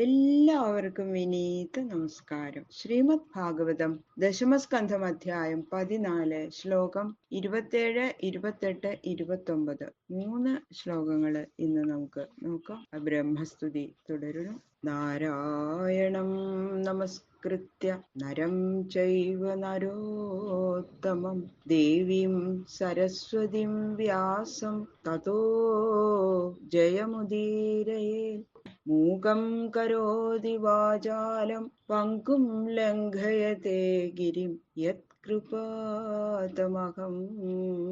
എല്ലാവർക്കും വിനീത നമസ്കാരം. ശ്രീമദ് ഭാഗവതം ദശമസ്കന്ധം അധ്യായം 14 ശ്ലോകം 27, 28, 29 മൂന്ന് ശ്ലോകങ്ങള് ഇന്ന് നമുക്ക് നോക്കാം. ബ്രഹ്മസ്തുതി തുടരുന്നു. നാരായണം നമസ്കൃത്യ നരം ചൈവ നരോത്തമം ദേവീം സരസ്വതീം വ്യാസം തതോ ജയമുദീരയേത്. മൂകം കരോതി വാചാലം പങ്കും ലംഘയത്തെ ഗിരിം യത്കൃപാതമഹം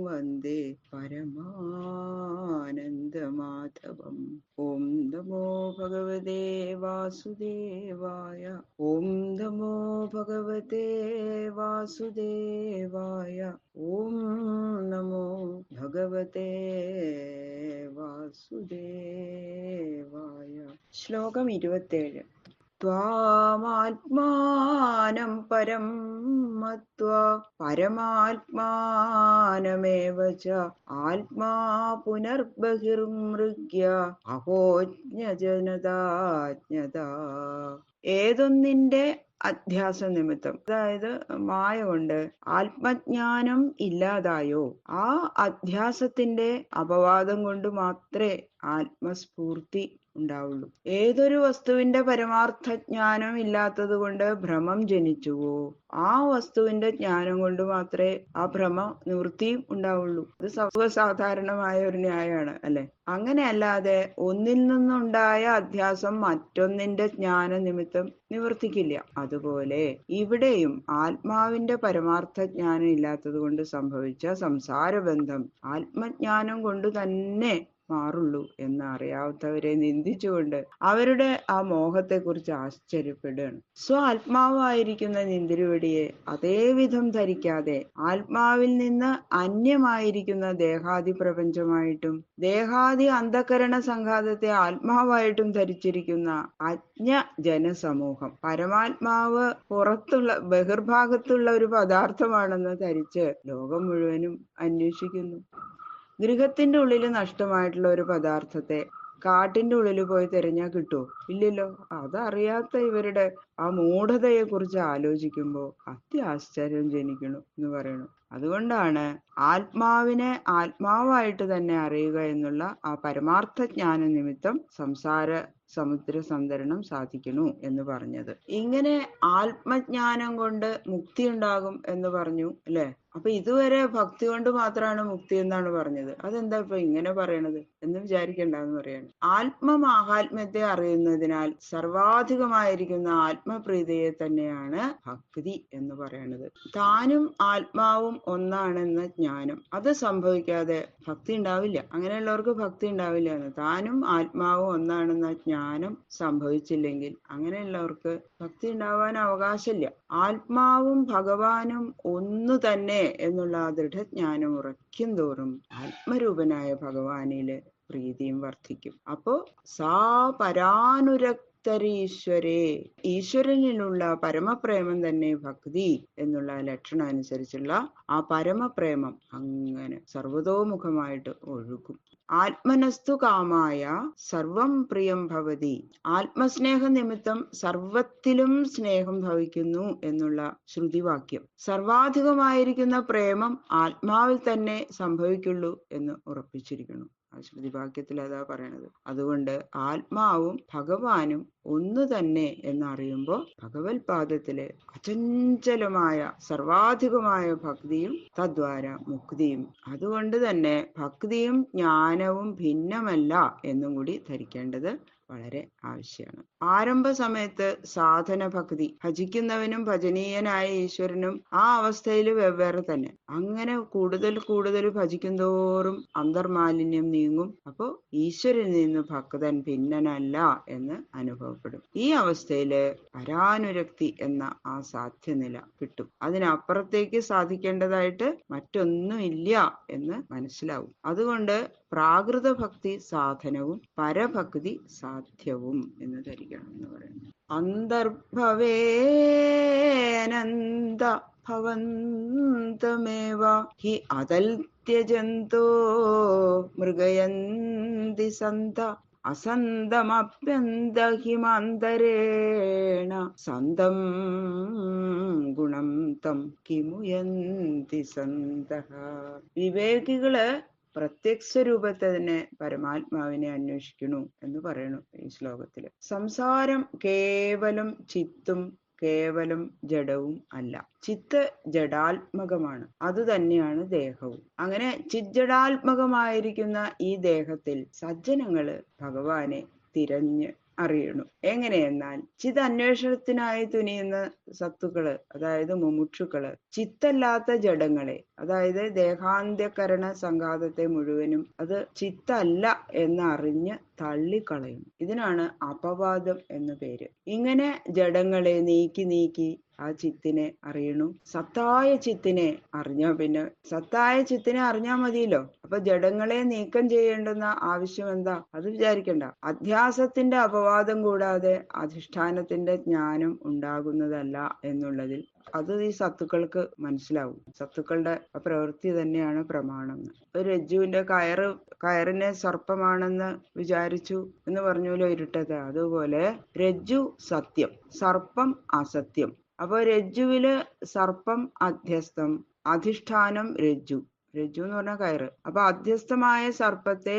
വന്ദേ പരമാനന്ദമാധവം. ഓം നമോ ഭഗവതേ വാസുദേവായ. ഓം നമോ ഭഗവതേ വാസുദേവായ. ഓം നമോ ഭഗവതേ വാസുദേവായ. ശ്ലോകം 27. ത്വാമാത്മാനം പരം മത്വാ പരമാത്മാനമേവ ച ആത്മാ പുനർബഹിർമൃഗ്യ അഹോജ്ഞജനതാജ്ഞതാ. ഏതൊന്നിന്റെ അധ്യാസ നിമിത്തം, അതായത് മായ കൊണ്ട് ആത്മജ്ഞാനം ഇല്ലാതായോ, ആ അധ്യാസത്തിന്റെ അപവാദം കൊണ്ട് മാത്രമേ ആത്മസ്ഫൂർത്തി ഉണ്ടാവുള്ളൂ. ഏതൊരു വസ്തുവിന്റെ പരമാർത്ഥ ജ്ഞാനം ഇല്ലാത്തത് കൊണ്ട് ഭ്രമം ജനിച്ചുവോ, ആ വസ്തുവിന്റെ ജ്ഞാനം കൊണ്ട് മാത്രമേ ആ ഭ്രമ നിവൃത്തിയും ഉണ്ടാവുള്ളൂ. ഇത് സർവ്വസാധാരണമായ ഒരു ന്യായമാണ്, അല്ലെ? അങ്ങനെ അല്ലാതെ ഒന്നിൽ നിന്നുണ്ടായ അധ്യാസം മറ്റൊന്നിന്റെ ജ്ഞാന നിമിത്തം നിവർത്തിക്കില്ല. അതുപോലെ ഇവിടെയും ആത്മാവിന്റെ പരമാർത്ഥ ജ്ഞാനം ഇല്ലാത്തത് കൊണ്ട് സംഭവിച്ച സംസാരബന്ധം ആത്മജ്ഞാനം കൊണ്ട് തന്നെ മാറുള്ളൂ എന്ന് അറിയാത്തവരെ നിന്ദിച്ചുകൊണ്ട് അവരുടെ ആ മോഹത്തെക്കുറിച്ച് ആശ്ചര്യപ്പെടുകയാണ്. ആത്മാവായിരിക്കുന്ന നിന്തിരുവടിയെ അതേവിധം ധരിക്കാതെ ആത്മാവിൽ നിന്ന് അന്യമായിരിക്കുന്ന ദേഹാദി പ്രപഞ്ചമായിട്ടും ദേഹാദി അന്ധകരണ സംഘാതത്തെ ആത്മാവായിട്ടും ധരിച്ചിരിക്കുന്ന അജ്ഞ ജനസമൂഹം പരമാത്മാവ് പുറത്തുള്ള ബഹിർഭാഗത്തുള്ള ഒരു പദാർത്ഥമാണെന്ന് ധരിച്ച് ലോകം മുഴുവനും അന്വേഷിക്കുന്നു. ഗൃഹത്തിന്റെ ഉള്ളിൽ നഷ്ടമായിട്ടുള്ള ഒരു പദാർത്ഥത്തെ കാട്ടിന്റെ ഉള്ളിൽ പോയി തിരഞ്ഞാൽ കിട്ടുമോ? ഇല്ലല്ലോ. അതറിയാത്ത ഇവരുടെ ആ മൂഢതയെ കുറിച്ച് ആലോചിക്കുമ്പോൾ അത്യാശ്ചര്യം ജനിക്കണം എന്ന് പറയണു. അതുകൊണ്ടാണ് ആത്മാവിനെ ആത്മാവായിട്ട് തന്നെ അറിയുക എന്നുള്ള ആ പരമാർത്ഥ ജ്ഞാന നിമിത്തം സംസാര സമുദ്ര സന്തരണം സാധിക്കണു എന്ന് പറഞ്ഞത്. ഇങ്ങനെ ആത്മജ്ഞാനം കൊണ്ട് മുക്തി ഉണ്ടാകും എന്ന് പറഞ്ഞു, അല്ലെ? അപ്പൊ ഇതുവരെ ഭക്തി കൊണ്ട് മാത്രമാണ് മുക്തി എന്നാണ് പറഞ്ഞത്. അതെന്താ ഇപ്പൊ ഇങ്ങനെ പറയണത് എന്ന് വിചാരിക്കണ്ടെന്ന് പറയാണ്. ആത്മമാഹാത്മ്യത്തെ അറിയുന്നതിനാൽ സർവാധികമായിരിക്കുന്ന ആത്മപ്രീതിയെ തന്നെയാണ് ഭക്തി എന്ന് പറയണത്. താനും ആത്മാവും ഒന്നാണെന്ന ജ്ഞാനം അത് സംഭവിക്കാതെ ഭക്തി ഉണ്ടാവില്ല. അങ്ങനെയുള്ളവർക്ക് ഭക്തി ഉണ്ടാവില്ല എന്ന്. താനും ആത്മാവും ഒന്നാണെന്ന ജ്ഞാനം സംഭവിച്ചില്ലെങ്കിൽ അങ്ങനെയുള്ളവർക്ക് ഭക്തി ഉണ്ടാവാൻ അവകാശമില്ല. ആത്മാവും ഭഗവാനും ഒന്നു തന്നെ എന്നുള്ള ആ ദൃഢജ്ഞാനം ഉറയ്ക്കും തോറും ആത്മരൂപനായ ഭഗവാനില് പ്രീതിയും വർദ്ധിക്കും. അപ്പോ സാ പരാനുരക്തരീശ്വരേ, ഈശ്വരനിലുള്ള പരമപ്രേമം തന്നെ ഭക്തി എന്നുള്ള ലക്ഷണം അനുസരിച്ചുള്ള ആ പരമപ്രേമം അങ്ങനെ സർവതോമുഖമായിട്ട് ഒഴുകും. ആത്മനസ്തു കാമായ സർവം പ്രിയം ഭവതി. ആത്മസ്നേഹ നിമിത്തം സർവത്തിലും സ്നേഹം ഭവിക്കുന്നു എന്നുള്ള ശ്രുതിവാക്യം. സർവാധികമായിരിക്കുന്ന പ്രേമം ആത്മാവിൽ തന്നെ സംഭവിക്കുള്ളൂ എന്ന് ഉറപ്പിച്ചിരിക്കുന്നു. ആ ശ്രുതിവാക്യത്തിൽ അതാ പറയണത്. അതുകൊണ്ട് ആത്മാവും ഭഗവാനും ഒന്നു തന്നെ എന്നറിയുമ്പോൾ ഭഗവത്പാദത്തിലെ അചഞ്ചലമായ സർവാധികമായ ഭക്തിയും തദ്വാര മുക്തിയും. അതുകൊണ്ട് തന്നെ ഭക്തിയും ജ്ഞാനവും ഭിന്നമല്ല എന്നും കൂടി ധരിക്കേണ്ടത് വളരെ ആവശ്യമാണ്. ആരംഭ സമയത്ത് സാധന ഭക്തി, ഭജിക്കുന്നവനും ഭജനീയനായ ഈശ്വരനും ആ അവസ്ഥയിൽ വെവ്വേറെ തന്നെ. അങ്ങനെ കൂടുതൽ കൂടുതൽ ഭജിക്കും തോറും അന്തർമാലിന്യം നീങ്ങും. അപ്പോ ഈശ്വരനിൽ നിന്ന് ഭക്തൻ ഭിന്നനല്ല എന്ന് അനുഭവപ്പെടും. ഈ അവസ്ഥയില് പരാനുരക്തി എന്ന ആ സാധ്യനില കിട്ടും. അതിനപ്പുറത്തേക്ക് സാധിക്കേണ്ടതായിട്ട് മറ്റൊന്നുമില്ല എന്ന് മനസ്സിലാവും. അതുകൊണ്ട് പ്രാകൃത ഭക്തി സാധനവും പരഭക്തി സാധ്യവും എന്ന് ധരിക്കണം എന്ന് പറയുന്നത്. അന്തർഭവേനന്ദ ഭവന്തമേവ ഹി അതൽ ത്യജന്തോ മൃഗയന്തി സന്ത അസന്തമഭ്യന്തഹിമാന്തരേണ സന്തം ഗുണം തം കിമുയന്തി സന്തഃ. വിവേകികള് പ്രത്യക്ഷ രൂപത്തെ തന്നെ പരമാത്മാവിനെ അന്വേഷിക്കണു എന്ന് പറയണു ഈ ശ്ലോകത്തില്. സംസാരം കേവലം ചിത്തും കേവലം ജഡവും അല്ല. ചിത്ത് ജഡാത്മകമാണ്, അത് തന്നെയാണ് ദേഹവും. അങ്ങനെ ചിജ്ജഡാത്മകമായിരിക്കുന്ന ഈ ദേഹത്തിൽ സജ്ജനങ്ങള് ഭഗവാനെ തിരഞ്ഞ് അറിയണു. എങ്ങനെയെന്നാൽ ചിതന്വേഷണത്തിനായി തുനിയുന്ന സത്തുക്കള്, അതായത് മുമുക്ഷുക്കള്, ചിത്തല്ലാത്ത ജഡങ്ങളെ, അതായത് ദേഹാന്ത്യകരണ സംഘാതത്തെ മുഴുവനും അത് ചിത്തല്ല എന്നറിഞ്ഞ് തള്ളിക്കളയും. ഇതിനാണ് അപവാദം എന്നു പേര്. ഇങ്ങനെ ജഡങ്ങളെ നീക്കി നീക്കി ആ ചിത്തിനെ അറിയണു. സത്തായ ചിത്തിനെ അറിഞ്ഞാ പിന്നെ സത്തായ ചിത്തിനെ അറിഞ്ഞാൽ മതിയല്ലോ. അപ്പൊ ജഡങ്ങളെ നീക്കം ചെയ്യേണ്ടുന്ന ആവശ്യം എന്താ? അത് വിചാരിക്കണ്ട. അധ്യാസത്തിന്റെ അപവാദം കൂടാതെ അധിഷ്ഠാനത്തിന്റെ ജ്ഞാനം ഉണ്ടാകുന്നതല്ല എന്നുള്ളതിൽ അത് ഈ സത്തുക്കൾക്ക് മനസ്സിലാവും. സത്തുക്കളുടെ പ്രവൃത്തി തന്നെയാണ് പ്രമാണം. ഒരു രജ്ജുവിന്റെ കയറിനെ സർപ്പമാണെന്ന് വിചാരിച്ചു എന്ന് പറഞ്ഞല്ലോ ഇരുട്ടത്ത്. അതുപോലെ രജ്ജു സത്യം, സർപ്പം അസത്യം. അപ്പൊ രജ്ജുവില് സർപ്പം അധ്യസ്ഥം, അധിഷ്ഠാനം രജ്ജു. രജ്ജു എന്ന് പറഞ്ഞാൽ കയറ്. അപ്പൊ അധ്യസ്ഥമായ സർപ്പത്തെ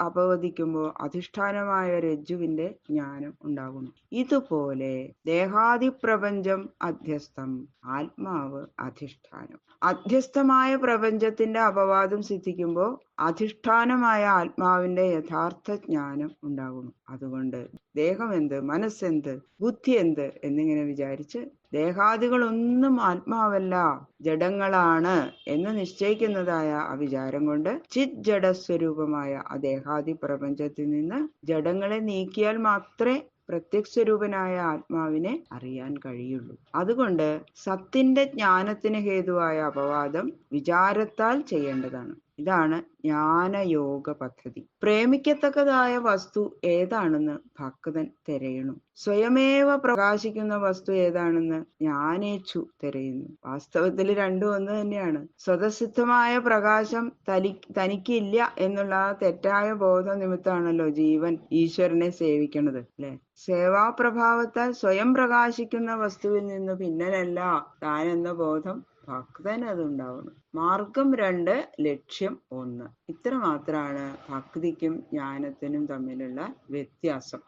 അപവദിക്കുമ്പോൾ അധിഷ്ഠാനമായ രജ്ജുവിന്റെ ജ്ഞാനം ഉണ്ടാകുന്നു. ഇതുപോലെ ദേഹാദിപ്രപഞ്ചം അധ്യസ്ഥം, ആത്മാവ് അധിഷ്ഠാനം. അധ്യസ്ഥമായ പ്രപഞ്ചത്തിന്റെ അപവാദം സിദ്ധിക്കുമ്പോൾ അധിഷ്ഠാനമായ ആത്മാവിന്റെ യഥാർത്ഥ ജ്ഞാനം ഉണ്ടാകുന്നു. അതുകൊണ്ട് ദേഹം എന്ത്, മനസ്സെന്ത്, ബുദ്ധി എന്ത് എന്നിങ്ങനെ വിചാരിച്ച് ദേഹാദികളൊന്നും ആത്മാവല്ല ജഡങ്ങളാണ് എന്ന് നിശ്ചയിക്കുന്നതായ ആ വിചാരം കൊണ്ട് ചിത് ജഡസ്വരൂപമായ ആ ദേഹാദി പ്രപഞ്ചത്തിൽ നിന്ന് ജഡങ്ങളെ നീക്കിയാൽ മാത്രമേ പ്രത്യക്ഷരൂപനായ ആത്മാവിനെ അറിയാൻ കഴിയുള്ളൂ. അതുകൊണ്ട് സത്തിന്റെ ജ്ഞാനത്തിന് ഹേതുവായ അപവാദം വിചാരത്താൽ ചെയ്യേണ്ടതാണ്. ഇതാണ് ജ്ഞാനയോഗ പദ്ധതി. പ്രേമിക്കത്തക്കതായ വസ്തു ഏതാണെന്ന് ഭക്തൻ തിരയണു. സ്വയമേവ പ്രകാശിക്കുന്ന വസ്തു ഏതാണെന്ന് ജ്ഞാനേച്ഛു തിരയുന്നു. വാസ്തവത്തിൽ രണ്ടും ഒന്ന് തന്നെയാണ്. സ്വതസിദ്ധമായ പ്രകാശം തനിക്കില്ല എന്നുള്ള തെറ്റായ ബോധ നിമിത്തമാണല്ലോ ജീവൻ ഈശ്വരനെ സേവിക്കണത്, അല്ലെ? സേവാപ്രഭാവത്താൽ സ്വയം പ്രകാശിക്കുന്ന വസ്തുവിൽ നിന്ന് ഭിന്നനല്ല താൻ എന്ന ബോധം ഭക്തന് അതുണ്ടാവണം. മാർഗം 2, ലക്ഷ്യം 1. ഇത്ര മാത്രമാണ് ഭക്തിക്കും ജ്ഞാനത്തിനും തമ്മിലുള്ള വ്യത്യാസം.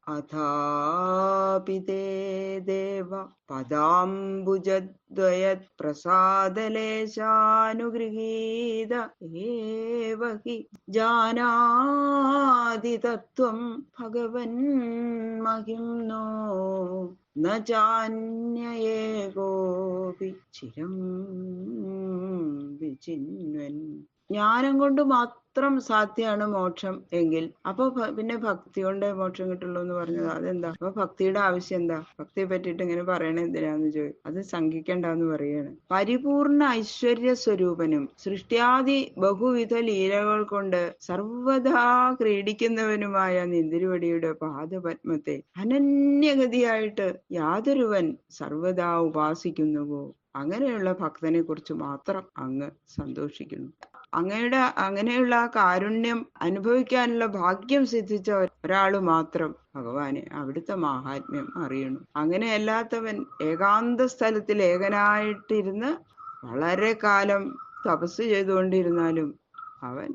അഥാപിതേ ദേവ പദാംബുജദ്വയത് പ്രസാദലേശാനുഗൃഹീത ഏവ ഹി ജാനാതി തത്വം ഭഗവൻ മഹിംനോ ന ചാന്യേകോപി ചിരം വിചിന്വൻ. ജ്ഞാനം കൊണ്ട് മാത്രം സാധ്യമാണ് മോക്ഷം എങ്കിൽ അപ്പൊ പിന്നെ ഭക്തി കൊണ്ട് മോക്ഷം കിട്ടുള്ളൂ എന്ന് പറഞ്ഞത് അതെന്താ? അപ്പൊ ഭക്തിയുടെ ആവശ്യം എന്താ? ഭക്തിയെ പറ്റിയിട്ട് ഇങ്ങനെ പറയണത് എന്തിനാന്ന് ചോദിക്കും. അത് ശങ്കിക്കണ്ടെന്ന് പറയാണ്. പരിപൂർണ ഐശ്വര്യ സ്വരൂപനും സൃഷ്ടിയാദി ബഹുവിധ ലീലകൾ കൊണ്ട് സർവദാ ക്രീഡിക്കുന്നവനുമായ നിന്തിരുവടിയുടെ പാദപത്മത്തെ അനന്യഗതിയായിട്ട് യാതൊരുവൻ സർവദാ ഉപാസിക്കുന്നുവോ അങ്ങനെയുള്ള ഭക്തനെ കുറിച്ച് മാത്രം അങ്ങ് സന്തോഷിക്കുന്നു. അങ്ങനെയുള്ള കാരുണ്യം അനുഭവിക്കാനുള്ള ഭാഗ്യം സിദ്ധിച്ച ഒരാള് മാത്രം ഭഗവാനെ അവിടുത്തെ മാഹാത്മ്യം അറിയണം. അങ്ങനെ അല്ലാത്തവൻ ഏകാന്ത സ്ഥലത്തിൽ ഏകനായിട്ടിരുന്ന് വളരെ കാലം തപസ് ചെയ്തുകൊണ്ടിരുന്നാലും അവൻ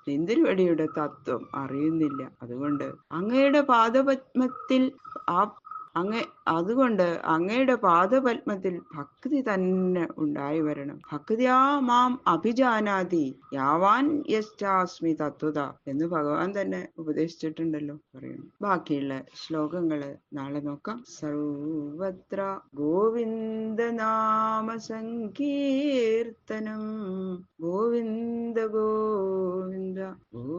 നിന്തിരുവടിയുടെ തത്വം അറിയുന്നില്ല. അതുകൊണ്ട് അങ്ങയുടെ പാദപത്മത്തിൽ അങ്ങയുടെ പാദപത്മത്തിൽ ഭക്തി തന്നെ ഉണ്ടായി വരണം. ഭക്തിയാ മാം അഭിജാനാതി യാവാൻ യശ്ചാസ്മി തത്വത എന്ന് ഭഗവാൻ തന്നെ ഉപദേശിച്ചിട്ടുണ്ടല്ലോ പറയുന്നു. ബാക്കിയുള്ള ശ്ലോകങ്ങള് നാളെ നോക്കാം. സർവത്ര ഗോവിന്ദ നാമ സങ്കീർത്തനം. ഗോവിന്ദ ഗോവിന്ദ ഗോവിന്ദ.